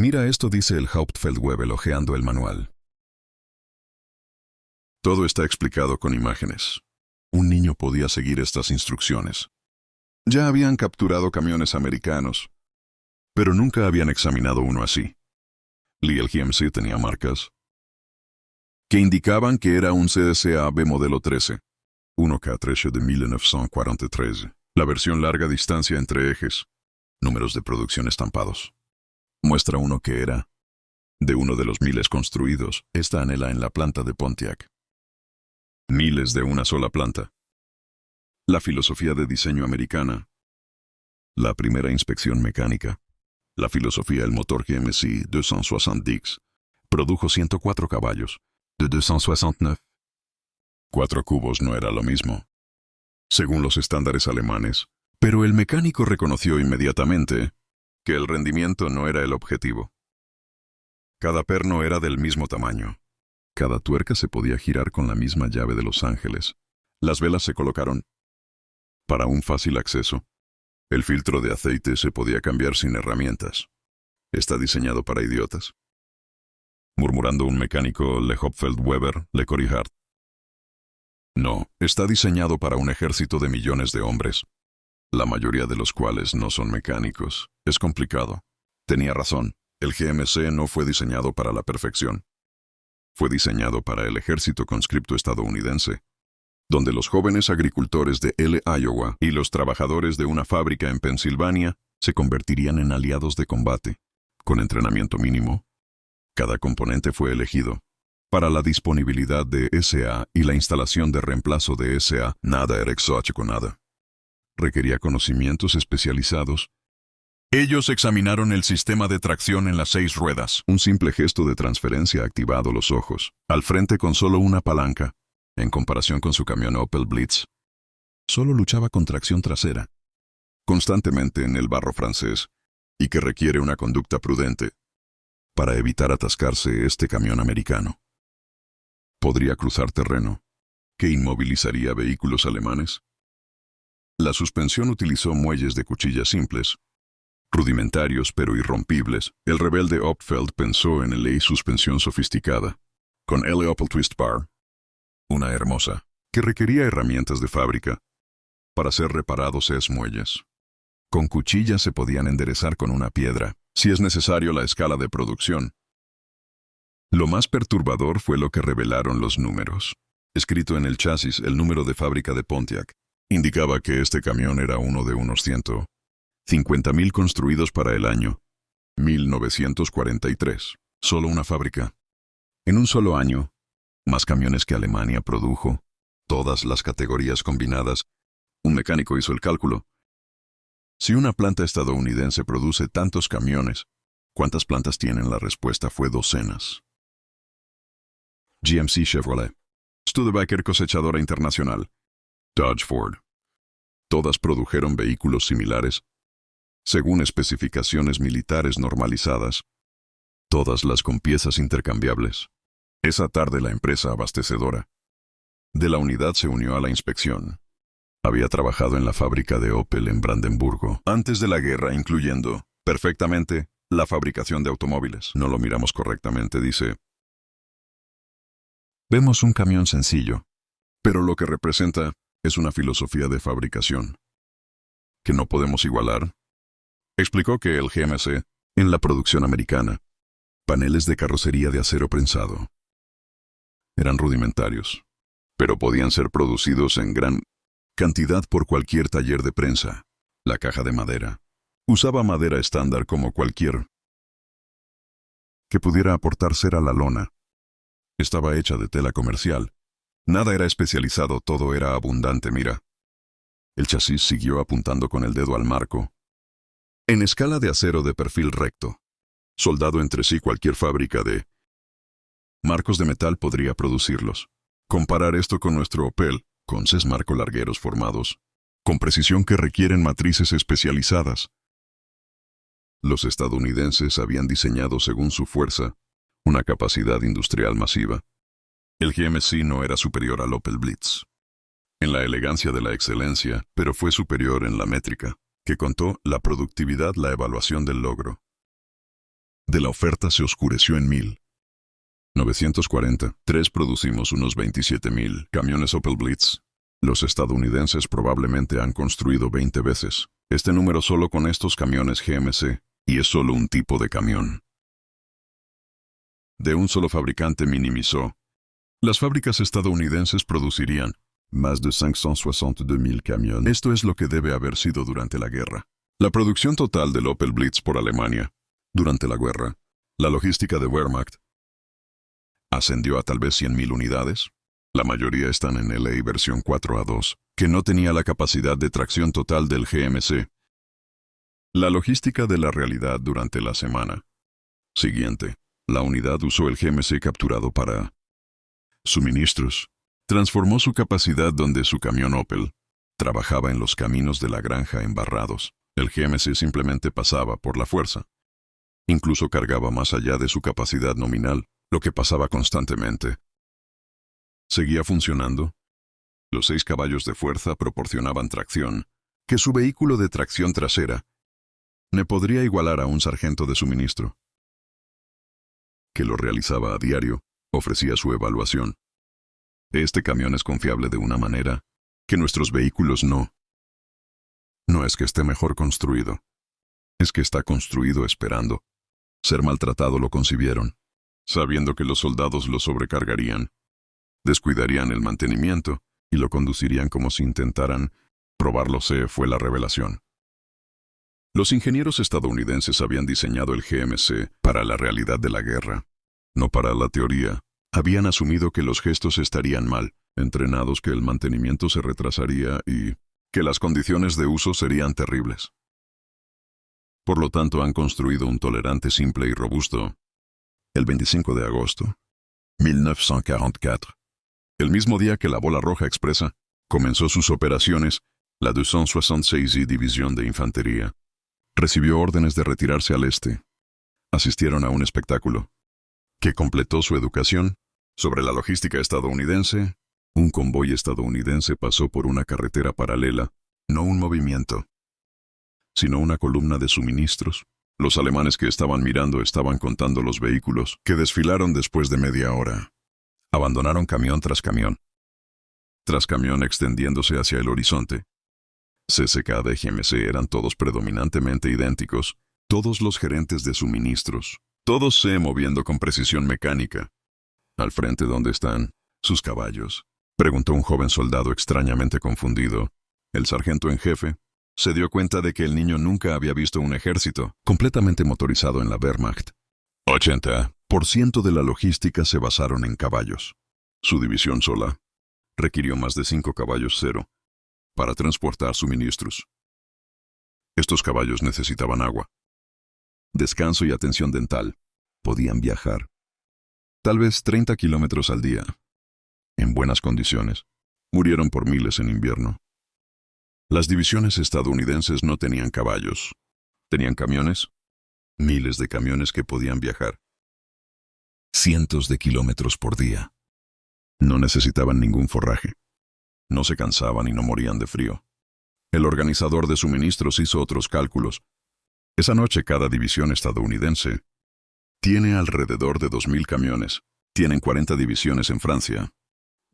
Mira esto, dice el Hauptfeldwebel hojeando el manual. Todo está explicado con imágenes. Un niño podía seguir estas instrucciones. Ya habían capturado camiones americanos, pero nunca habían examinado uno así. Lee, el GMC tenía marcas que indicaban que era un CDCA-B modelo 13, 1K13 de 1943, la versión larga distancia entre ejes, números de producción estampados. Muestra uno que era de uno de los miles construidos, esta anhela en la planta de Pontiac. Miles de una sola planta. La filosofía de diseño americana. La primera inspección mecánica. La filosofía del motor GMC 270X produjo 104 caballos, de 269. 4 cubos no era lo mismo, según los estándares alemanes, pero el mecánico reconoció inmediatamente que el rendimiento no era el objetivo. Cada perno era del mismo tamaño. Cada tuerca se podía girar con la misma llave de Los Ángeles. Las velas se colocaron para un fácil acceso. El filtro de aceite se podía cambiar sin herramientas. ¿Está diseñado para idiotas?, murmurando un mecánico Le Hauptfeldwebel Le Corihart. No, está diseñado para un ejército de millones de hombres, la mayoría de los cuales no son mecánicos. Es complicado. Tenía razón, el GMC no fue diseñado para la perfección. Fue diseñado para el ejército conscripto estadounidense, donde los jóvenes agricultores de Iowa y los trabajadores de una fábrica en Pensilvania se convertirían en aliados de combate, con entrenamiento mínimo. Cada componente fue elegido para la disponibilidad de SA y la instalación de reemplazo de SA. Nada era exótico, nada. Requería conocimientos especializados. Ellos examinaron el sistema de tracción en las 6 ruedas. Un simple gesto de transferencia activado los ojos, al frente con solo una palanca, en comparación con su camión Opel Blitz. Solo luchaba con tracción trasera, constantemente en el barro francés, y que requiere una conducta prudente para evitar atascarse este camión americano. Podría cruzar terreno, que inmovilizaría vehículos alemanes. La suspensión utilizó muelles de cuchilla simples, rudimentarios pero irrompibles. El rebelde Opfeld pensó en la suspensión sofisticada, con L. Opel Twist Bar, una hermosa, que requería herramientas de fábrica para ser reparados muelles. Con cuchillas se podían enderezar con una piedra, si es necesario la escala de producción. Lo más perturbador fue lo que revelaron los números. Escrito en el chasis, el número de fábrica de Pontiac indicaba que este camión era uno de unos 150,000 construidos para el año 1943. Solo una fábrica. En un solo año, más camiones que Alemania produjo, todas las categorías combinadas. Un mecánico hizo el cálculo. Si una planta estadounidense produce tantos camiones, ¿cuántas plantas tienen? La respuesta fue docenas. GMC, Chevrolet, Studebaker, cosechadora internacional, Dodge, Ford. Todas produjeron vehículos similares, según especificaciones militares normalizadas, todas las con piezas intercambiables. Esa tarde la empresa abastecedora de la unidad se unió a la inspección. Había trabajado en la fábrica de Opel en Brandenburgo antes de la guerra, incluyendo, perfectamente, la fabricación de automóviles. No lo miramos correctamente, dice. Vemos un camión sencillo, pero lo que representa es una filosofía de fabricación que no podemos igualar. Explicó que el GMC, en la producción americana, paneles de carrocería de acero prensado, eran rudimentarios, pero podían ser producidos en gran cantidad por cualquier taller de prensa. La caja de madera usaba madera estándar como cualquier que pudiera aportar cera a la lona. Estaba hecha de tela comercial. Nada era especializado, todo era abundante. Mira. El chasis siguió apuntando con el dedo al marco. En escala de acero de perfil recto, soldado entre sí, cualquier fábrica de marcos de metal podría producirlos. Comparar esto con nuestro Opel, con 6 marcos largueros formados, con precisión que requieren matrices especializadas. Los estadounidenses habían diseñado según su fuerza una capacidad industrial masiva. El GMC no era superior al Opel Blitz en la elegancia de la excelencia, pero fue superior en la métrica, que contó la productividad, la evaluación del logro. de la oferta se oscureció en 1943 producimos unos 27.000 camiones Opel Blitz. Los estadounidenses probablemente han construido 20 veces este número solo con estos camiones GMC, y es solo un tipo de camión. De un solo fabricante minimizó. Las fábricas estadounidenses producirían más de 562.000 camiones. Esto es lo que debe haber sido durante la guerra. La producción total del Opel Blitz por Alemania, durante la guerra, la logística de Wehrmacht, ascendió a tal vez 100.000 unidades. La mayoría están en LA versión 4A2, que no tenía la capacidad de tracción total del GMC. La logística de la realidad durante la semana siguiente, la unidad usó el GMC capturado para suministros. Transformó su capacidad donde su camión Opel trabajaba en los caminos de la granja embarrados. El GMC simplemente pasaba por la fuerza. Incluso cargaba más allá de su capacidad nominal, lo que pasaba constantemente. Seguía funcionando. Los 6 caballos de fuerza proporcionaban tracción, que su vehículo de tracción trasera no podría igualar a un sargento de suministro, que lo realizaba a diario, ofrecía su evaluación. Este camión es confiable de una manera que nuestros vehículos no. No es que esté mejor construido, es que está construido esperando ser maltratado. Lo concibieron, sabiendo que los soldados lo sobrecargarían, descuidarían el mantenimiento y lo conducirían como si intentaran probarlo. Fue la revelación. Los ingenieros estadounidenses habían diseñado el GMC para la realidad de la guerra, no para la teoría. Habían asumido que los gestos estarían mal entrenados, que el mantenimiento se retrasaría y que las condiciones de uso serían terribles. Por lo tanto, han construido un tolerante simple y robusto. El 25 de agosto, 1944, el mismo día que la Bola Roja Expresa comenzó sus operaciones, la 266 División de Infantería recibió órdenes de retirarse al este. Asistieron a un espectáculo que completó su educación sobre la logística estadounidense. Un convoy estadounidense pasó por una carretera paralela, no un movimiento, sino una columna de suministros. Los alemanes que estaban mirando estaban contando los vehículos que desfilaron después de media hora. Abandonaron camión tras camión extendiéndose hacia el horizonte. CCK de GMC eran todos predominantemente idénticos, todos los gerentes de suministros, todos se moviendo con precisión mecánica. ¿Al frente dónde están sus caballos?, preguntó un joven soldado extrañamente confundido. El sargento en jefe se dio cuenta de que el niño nunca había visto un ejército completamente motorizado en la Wehrmacht. 80% de la logística se basaron en caballos. Su división sola requirió más de 5 caballos cero para transportar suministros. Estos caballos necesitaban agua, descanso y atención dental. Podían viajar tal vez 30 kilómetros al día, en buenas condiciones. Murieron por miles en invierno. Las divisiones estadounidenses no tenían caballos. Tenían camiones, miles de camiones que podían viajar cientos de kilómetros por día. No necesitaban ningún forraje. No se cansaban y no morían de frío. El organizador de suministros hizo otros cálculos. Esa noche cada división estadounidense tiene alrededor de 2.000 camiones. Tienen 40 divisiones en Francia.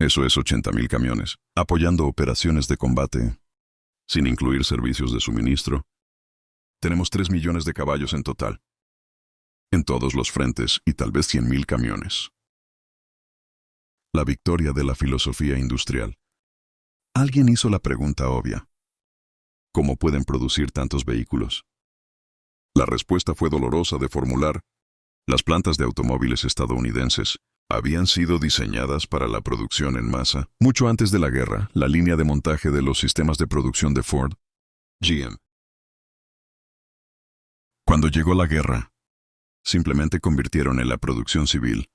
Eso es 80.000 camiones, apoyando operaciones de combate, sin incluir servicios de suministro. Tenemos 3 millones de caballos en total, en todos los frentes, y tal vez 100.000 camiones. La victoria de la filosofía industrial. Alguien hizo la pregunta obvia: ¿cómo pueden producir tantos vehículos? La respuesta fue dolorosa de formular. Las plantas de automóviles estadounidenses habían sido diseñadas para la producción en masa. Mucho antes de la guerra, la línea de montaje de los sistemas de producción de Ford, GM. Cuando llegó la guerra, simplemente convirtieron en la producción civil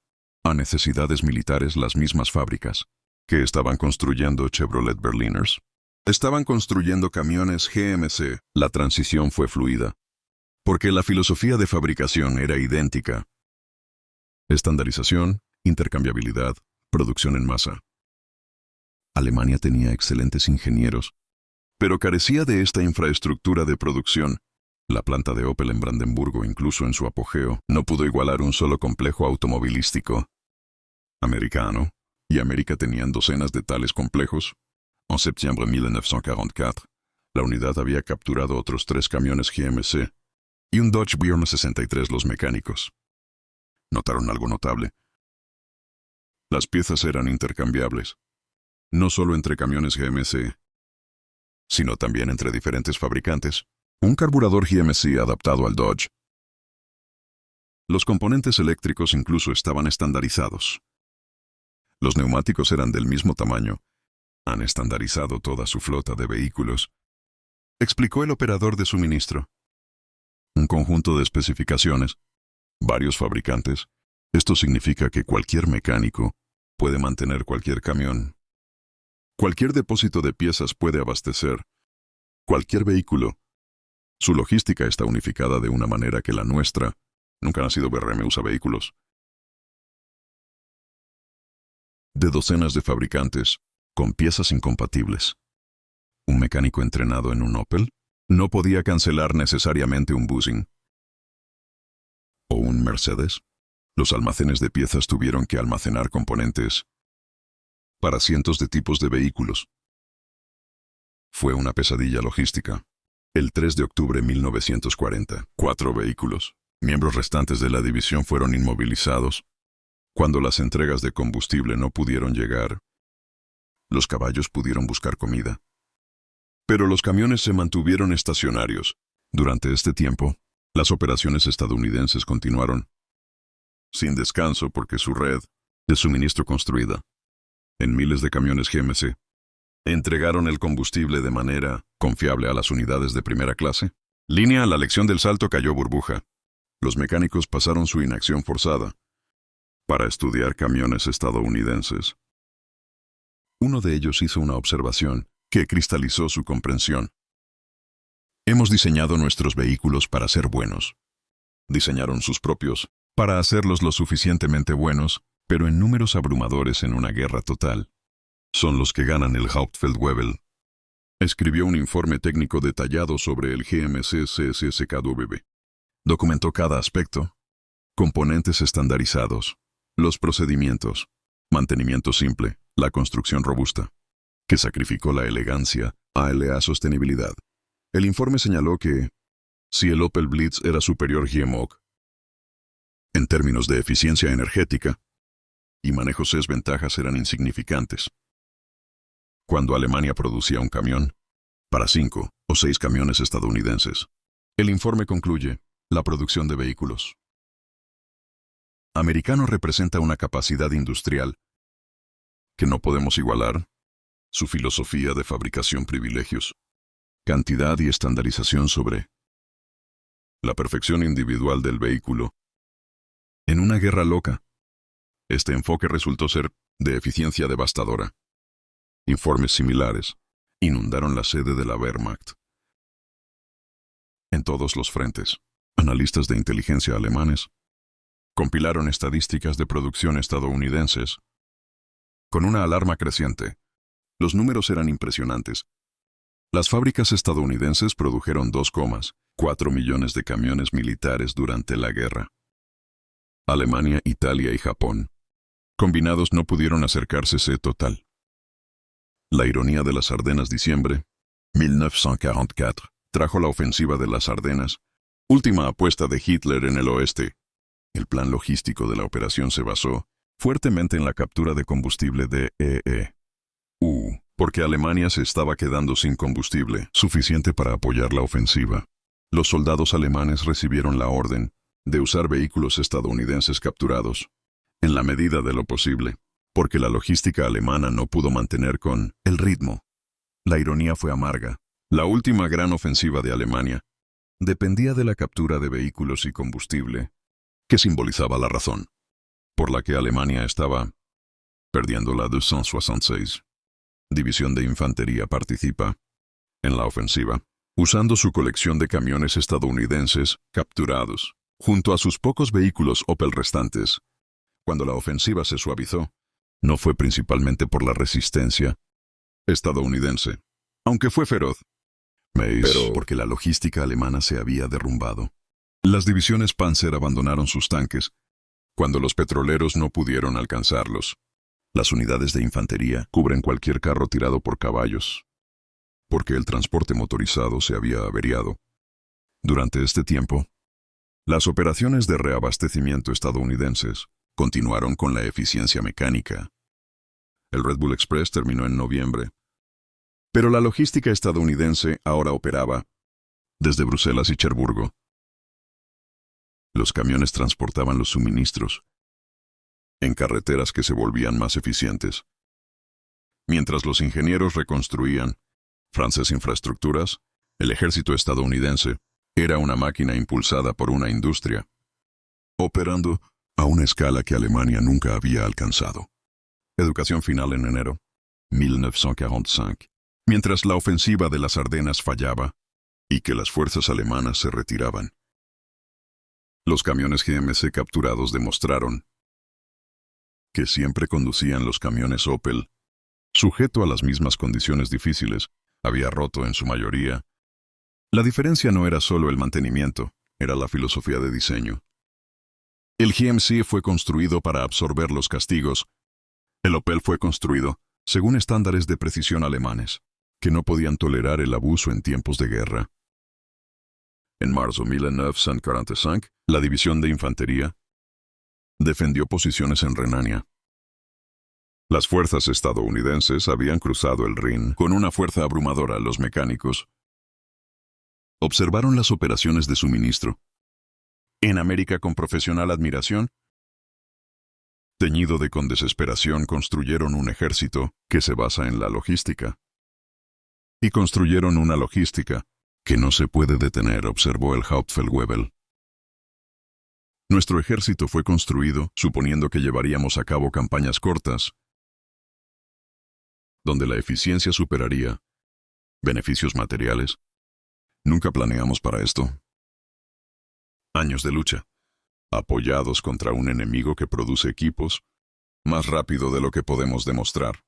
a necesidades militares las mismas fábricas que estaban construyendo Chevrolet Berliners. Estaban construyendo camiones GMC. La transición fue fluida, porque la filosofía de fabricación era idéntica. Estandarización, intercambiabilidad, producción en masa. Alemania tenía excelentes ingenieros, pero carecía de esta infraestructura de producción La planta de Opel en Brandenburgo, incluso en su apogeo, no pudo igualar un solo complejo automovilístico americano, y América tenían docenas de tales complejos. En septiembre de 1944, la unidad había capturado otros 3 camiones GMC y un Dodge Bjorn 63. Los mecánicos notaron algo notable. Las piezas eran intercambiables, no solo entre camiones GMC, sino también entre diferentes fabricantes. Un carburador GMC adaptado al Dodge. Los componentes eléctricos incluso estaban estandarizados. Los neumáticos eran del mismo tamaño. Han estandarizado toda su flota de vehículos, explicó el operador de suministro. Un conjunto de especificaciones, varios fabricantes. Esto significa que cualquier mecánico puede mantener cualquier camión. Cualquier depósito de piezas puede abastecer cualquier vehículo. Su logística está unificada de una manera que la nuestra. Nunca ha sido BRM usa vehículos de docenas de fabricantes, con piezas incompatibles. Un mecánico entrenado en un Opel no podía cancelar necesariamente un Bussing o un Mercedes. Los almacenes de piezas tuvieron que almacenar componentes para cientos de tipos de vehículos. Fue una pesadilla logística. El 3 de octubre de 1940, 4 vehículos, miembros restantes de la división, fueron inmovilizados. Cuando las entregas de combustible no pudieron llegar, los caballos pudieron buscar comida. Pero los camiones se mantuvieron estacionarios. Durante este tiempo, las operaciones estadounidenses continuaron sin descanso porque su red de suministro construida en miles de camiones GMC entregaron el combustible de manera confiable a las unidades de primera clase. Línea, la lección del salto cayó burbuja. Los mecánicos pasaron su inacción forzada para estudiar camiones estadounidenses. Uno de ellos hizo una observación que cristalizó su comprensión. Hemos diseñado nuestros vehículos para ser buenos. Diseñaron sus propios para hacerlos lo suficientemente buenos, pero en números abrumadores en una guerra total. Son los que ganan el Hauptfeldwebel. Escribió un informe técnico detallado sobre el GMC CSSKW. Documentó cada aspecto, componentes estandarizados, los procedimientos, mantenimiento simple, la construcción robusta, que sacrificó la elegancia a la sostenibilidad. El informe señaló que, si el Opel Blitz era superior a GMOG en términos de eficiencia energética y manejo, sus ventajas eran insignificantes. Cuando Alemania producía un camión para 5 o 6 camiones estadounidenses, el informe concluye: la producción de vehículos americano representa una capacidad industrial que no podemos igualar. Su filosofía de fabricación, privilegios, cantidad y estandarización sobre la perfección individual del vehículo. En una guerra loca, este enfoque resultó ser de eficiencia devastadora. Informes similares inundaron la sede de la Wehrmacht. En todos los frentes, analistas de inteligencia alemanes compilaron estadísticas de producción estadounidenses. Con una alarma creciente, los números eran impresionantes. Las fábricas estadounidenses produjeron 2,4 millones de camiones militares durante la guerra. Alemania, Italia y Japón, combinados, no pudieron acercarse a ese total. La ironía de las Ardenas. Diciembre 1944 trajo la ofensiva de las Ardenas, última apuesta de Hitler en el oeste. El plan logístico de la operación se basó fuertemente en la captura de combustible de porque Alemania se estaba quedando sin combustible suficiente para apoyar la ofensiva. Los soldados alemanes recibieron la orden de usar vehículos estadounidenses capturados, en la medida de lo posible, porque la logística alemana no pudo mantener con el ritmo. La ironía fue amarga. La última gran ofensiva de Alemania dependía de la captura de vehículos y combustible, que simbolizaba la razón por la que Alemania estaba perdiendo. La 266 División de Infantería participa en la ofensiva, usando su colección de camiones estadounidenses capturados, junto a sus pocos vehículos Opel restantes. Cuando la ofensiva se suavizó, no fue principalmente por la resistencia estadounidense, aunque fue feroz, Pero porque la logística alemana se había derrumbado. Las divisiones Panzer abandonaron sus tanques cuando los petroleros no pudieron alcanzarlos. Las unidades de infantería cubren cualquier carro tirado por caballos, porque el transporte motorizado se había averiado. Durante este tiempo, las operaciones de reabastecimiento estadounidenses continuaron con la eficiencia mecánica. El Red Bull Express terminó en noviembre, pero la logística estadounidense ahora operaba desde Bruselas y Cherburgo. Los camiones transportaban los suministros en carreteras que se volvían más eficientes, mientras los ingenieros reconstruían Frances infraestructuras. El ejército estadounidense era una máquina impulsada por una industria, operando a una escala que Alemania nunca había alcanzado. Educación final en enero 1945. Mientras la ofensiva de las Ardenas fallaba y que las fuerzas alemanas se retiraban, los camiones GMC capturados demostraron que siempre conducían los camiones Opel, sujeto a las mismas condiciones difíciles, había roto en su mayoría. La diferencia no era solo el mantenimiento, era la filosofía de diseño. El GMC fue construido para absorber los castigos. El Opel fue construido según estándares de precisión alemanes, que no podían tolerar el abuso en tiempos de guerra. En marzo de 1945, la división de infantería defendió posiciones en Renania. Las fuerzas estadounidenses habían cruzado el Rin con una fuerza abrumadora. Los mecánicos observaron las operaciones de suministro en América con profesional admiración. Teñido con desesperación, construyeron un ejército que se basa en la logística. Y construyeron una logística que no se puede detener, observó el Hauptfeldwebel. Nuestro ejército fue construido suponiendo que llevaríamos a cabo campañas cortas, donde la eficiencia superaría beneficios materiales. Nunca planeamos para esto. Años de lucha, apoyados contra un enemigo que produce equipos más rápido de lo que podemos demostrar.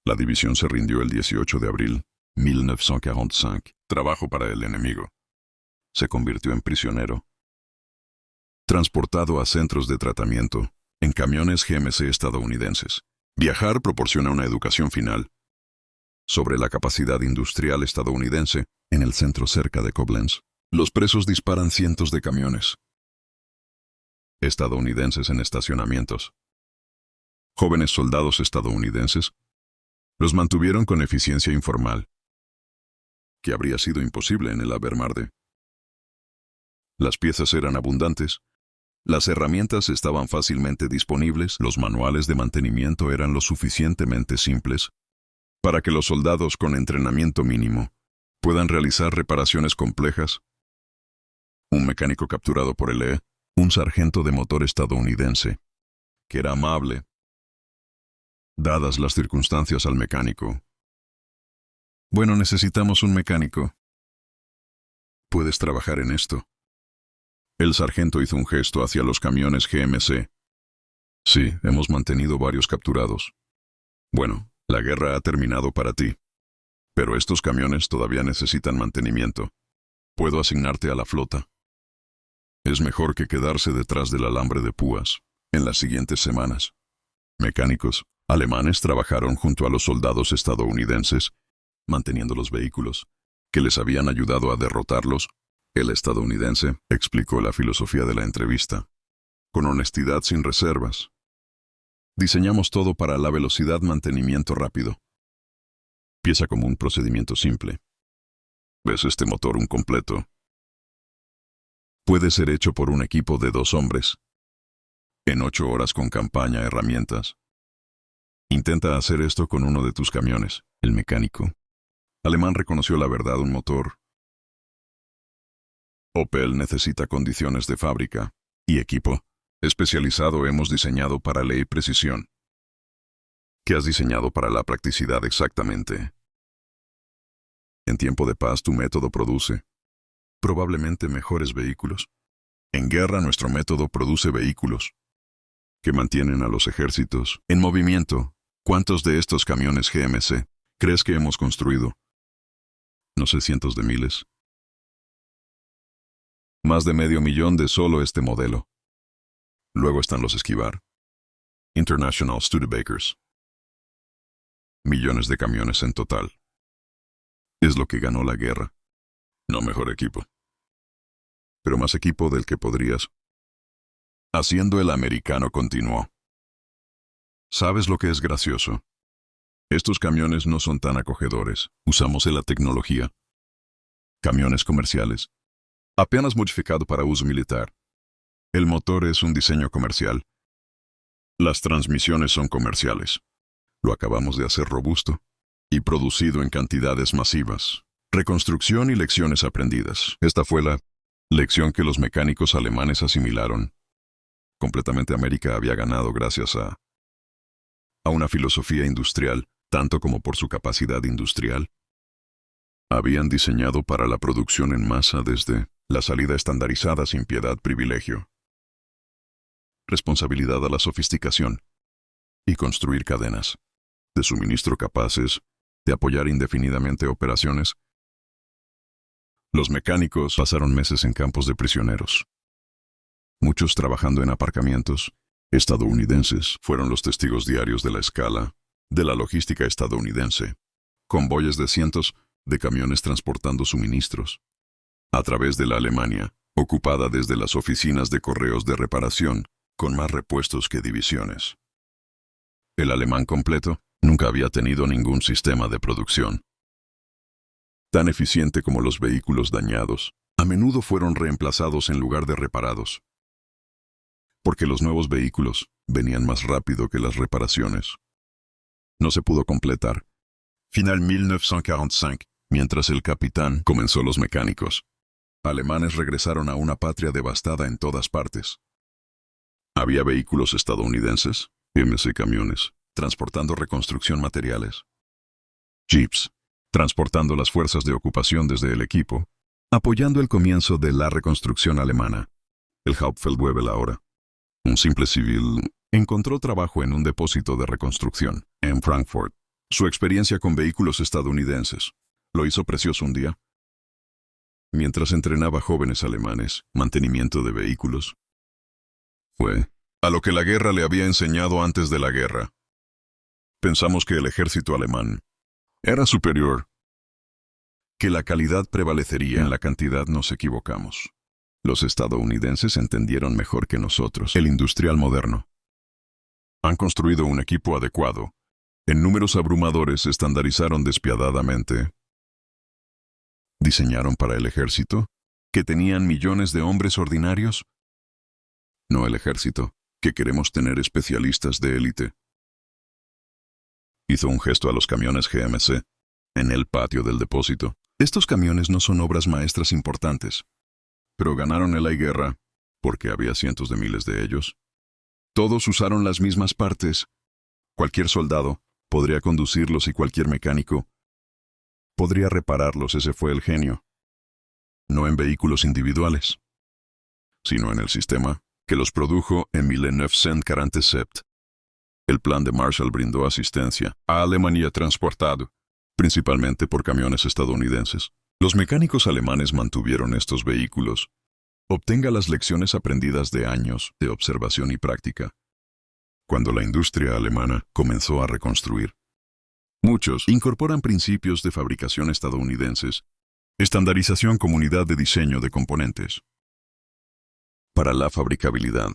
La división se rindió el 18 de abril 1945. Trabajo para el enemigo. Se convirtió en prisionero. Transportado a centros de tratamiento en camiones GMC estadounidenses. Viajar proporciona una educación final sobre la capacidad industrial estadounidense en el centro cerca de Koblenz. Los presos disparan cientos de camiones estadounidenses en estacionamientos. Jóvenes soldados estadounidenses los mantuvieron con eficiencia informal, que habría sido imposible en el Wehrmacht. Las piezas eran abundantes, las herramientas estaban fácilmente disponibles, los manuales de mantenimiento eran lo suficientemente simples para que los soldados con entrenamiento mínimo puedan realizar reparaciones complejas. Un mecánico capturado por el un sargento de motor estadounidense, que era amable, dadas las circunstancias al mecánico. Bueno, necesitamos un mecánico. ¿Puedes trabajar en esto? El sargento hizo un gesto hacia los camiones GMC. Sí, hemos mantenido varios capturados. Bueno, la guerra ha terminado para ti. Pero estos camiones todavía necesitan mantenimiento. Puedo asignarte a la flota. Es mejor que quedarse detrás del alambre de púas en las siguientes semanas. Mecánicos alemanes trabajaron junto a los soldados estadounidenses, manteniendo los vehículos que les habían ayudado a derrotarlos. El estadounidense explicó la filosofía de la entrevista, con honestidad sin reservas. Diseñamos todo para la velocidad, mantenimiento rápido. Pieza como un procedimiento simple. ¿Ves este motor un completo? Puede ser hecho por un equipo de 2 hombres. En 8 horas con campaña, herramientas. Intenta hacer esto con uno de tus camiones. El mecánico alemán reconoció la verdad. Un motor Opel necesita condiciones de fábrica y equipo especializado. Hemos diseñado para ley precisión. ¿Qué has diseñado para la practicidad exactamente? En tiempo de paz tu método produce probablemente mejores vehículos. En guerra nuestro método produce vehículos que mantienen a los ejércitos en movimiento. ¿Cuántos de estos camiones GMC crees que hemos construido? No sé, cientos de miles. Más de 500,000 de solo este modelo. Luego están los Esquivar, International Studebakers. Millones de camiones en total. Es lo que ganó la guerra. No mejor equipo, pero más equipo del que podrías. Haciendo el americano continuó. ¿Sabes lo que es gracioso? Estos camiones no son tan acogedores. Usamos la tecnología. Camiones comerciales. Apenas modificado para uso militar. El motor es un diseño comercial. Las transmisiones son comerciales. Lo acabamos de hacer robusto y producido en cantidades masivas. Reconstrucción y lecciones aprendidas. Esta fue la lección que los mecánicos alemanes asimilaron. Completamente América había ganado gracias a una filosofía industrial, tanto como por su capacidad industrial. Habían diseñado para la producción en masa desde la salida estandarizada sin piedad, privilegio, responsabilidad a la sofisticación y construir cadenas de suministro capaces de apoyar indefinidamente operaciones. Los mecánicos pasaron meses en campos de prisioneros. Muchos trabajando en aparcamientos estadounidenses fueron los testigos diarios de la escala de la logística estadounidense. Convoyes de cientos de camiones transportando suministros a través de la Alemania, ocupada desde las oficinas de correos de reparación, con más repuestos que divisiones. El alemán completo nunca había tenido ningún sistema de producción tan eficiente como los vehículos dañados. A menudo fueron reemplazados en lugar de reparados, porque los nuevos vehículos venían más rápido que las reparaciones. No se pudo completar. Final 1945, mientras el capitán comenzó los mecánicos. Alemanes regresaron a una patria devastada en todas partes. Había vehículos estadounidenses, MC camiones, transportando reconstrucción materiales. Jeeps, transportando las fuerzas de ocupación desde el equipo, apoyando el comienzo de la reconstrucción alemana. El Hauptfeldwebel ahora, un simple civil, encontró trabajo en un depósito de reconstrucción en Frankfurt. Su experiencia con vehículos estadounidenses lo hizo precioso un día. Mientras entrenaba jóvenes alemanes, mantenimiento de vehículos. Fue a lo que la guerra le había enseñado antes de la guerra. Pensamos que el ejército alemán era superior, que la calidad prevalecería en la cantidad. Nos equivocamos. Los estadounidenses entendieron mejor que nosotros el industrial moderno. Han construido un equipo adecuado. En números abrumadores estandarizaron despiadadamente. ¿Diseñaron para el ejército? ¿Que tenían millones de hombres ordinarios? No el ejército, que queremos tener especialistas de élite. Hizo un gesto a los camiones GMC en el patio del depósito. Estos camiones no son obras maestras importantes, pero ganaron en la guerra porque había cientos de miles de ellos. Todos usaron las mismas partes. Cualquier soldado podría conducirlos y cualquier mecánico podría repararlos. Ese fue el genio. No en vehículos individuales, sino en el sistema que los produjo en 1947. El plan de Marshall brindó asistencia a Alemania transportado, principalmente por camiones estadounidenses. Los mecánicos alemanes mantuvieron estos vehículos. Obtenga las lecciones aprendidas de años de observación y práctica. Cuando la industria alemana comenzó a reconstruir, muchos incorporan principios de fabricación estadounidenses, estandarización, comunidad de diseño de componentes. Para la fabricabilidad,